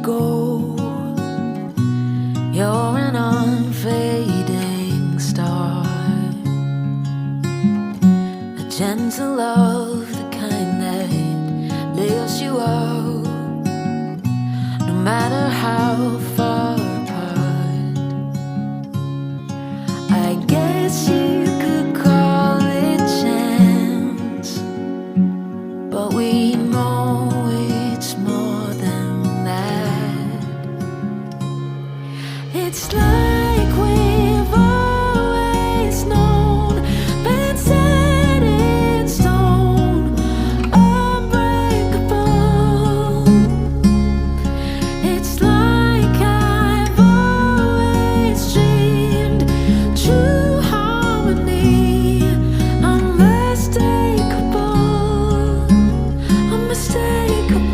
go. You're an unfading star, a gentle love, the kind that lifts you up, no matter how far apart. I guess you could call it chance, but we know it's more than that. It's like we've always known, been set in stone, unbreakable. It's like I've always dreamed, true harmony, unmistakable, unmistakable.